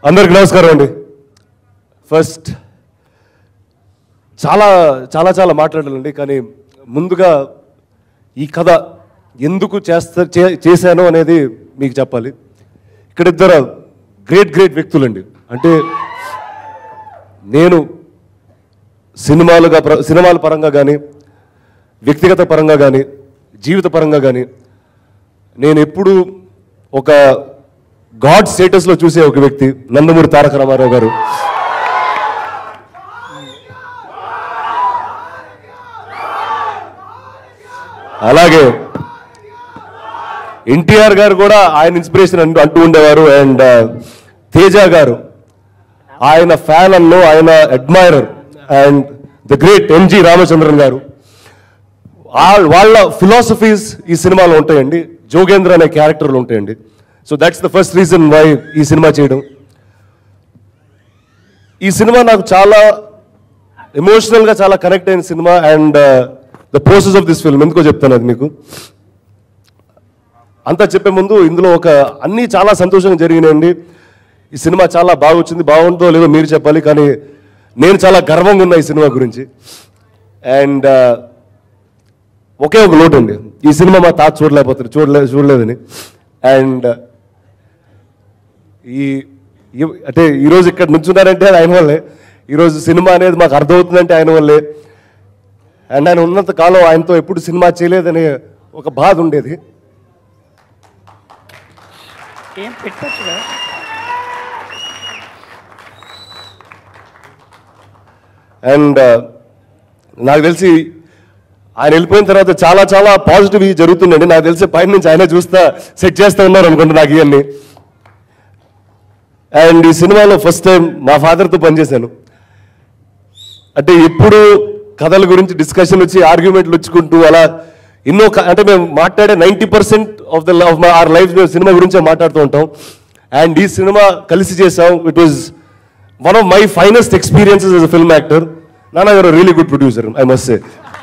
అందరికి నమస్కారం అండి. ఫస్ట్ చాలా చాలా చాలా మాట్లాడాలండి, కానీ ముందుగా ఈ కథ ఎందుకు చేశాను అనేది మీకు చెప్పాలి. ఇక్కడ ఇద్దరు గ్రేట్ వ్యక్తులండి. అంటే నేను సినిమాల పరంగా కానీ, వ్యక్తిగత పరంగా కానీ, జీవిత పరంగా కానీ నేను ఎప్పుడు ఒక గాడ్ స్టేటస్లో చూసే ఒక వ్యక్తి నందమూరి తారక రామారావు గారు. అలాగే ఎన్టీఆర్ గారు కూడా ఆయన ఇన్స్పిరేషన్ అంటూ ఉండేవారు. అండ్ తేజ గారు ఆయన ఫ్యాన్ అన్నో, ఆయన admirer. And the great MG Ramachandran garu, వాళ్ళ ఫిలాసఫీస్ ఈ సినిమాలో ఉంటాయండి. జోగేంద్ర అనే క్యారెక్టర్లు ఉంటాయండి. So that's the first reason why ఈ సినిమా చేయడం. ఈ సినిమా నాకు చాలా ఎమోషనల్గా చాలా కనెక్ట్ అయిన cinema. And the process of this film ఎందుకో చెప్తాను అది మీకు. అంతా చెప్పే ముందు ఇందులో అన్నీ చాలా సంతోషంగా జరిగినాయండి. ఈ సినిమా చాలా బాగా వచ్చింది. బాగుందో లేదో మీరు చెప్పాలి, కానీ నేను చాలా గర్వంగా ఉన్నా ఈ సినిమా గురించి. అండ్ ఒకే ఒక లోటు అండి, ఈ సినిమా మా తాత చూడలేకపోతారు, చూడలేదని. అండ్ అంటే ఈరోజు ఇక్కడ నుంచున్నారంటే ఆయన వల్లే. ఈరోజు సినిమా అనేది మాకు అర్థమవుతుందంటే ఆయన వల్లే. అండ్ ఆయన ఉన్నంత కాలం ఆయనతో ఎప్పుడు సినిమా చేయలేదనే ఒక బాధ ఉండేది. అండ్ నాకు తెలిసి ఆయన వెళ్ళిపోయిన తర్వాత చాలా చాలా పాజిటివ్ జరుగుతుందండి. నాకు తెలిసి పైన నుంచి ఆయన చూస్తా సెట్ చేస్తూ ఉన్నారు అనుకుంటా నాకు ఇవన్నీ. అండ్ ఈ సినిమాలో ఫస్ట్ టైం మా ఫాదర్తో పనిచేశాను. అంటే ఎప్పుడు కథల గురించి డిస్కషన్ వచ్చి ఆర్గ్యుమెంట్లు వచ్చుకుంటూ అలా ఎన్నో, అంటే మేము మాట్లాడే 90% ఆఫ్ అవర్ లైఫ్ మేము సినిమా గురించే మాట్లాడుతూ ఉంటాం. అండ్ ఈ సినిమా కలిసి చేసాం. It was one of my finest experiences as a film actor. నాన్న you are really good producer, I must say.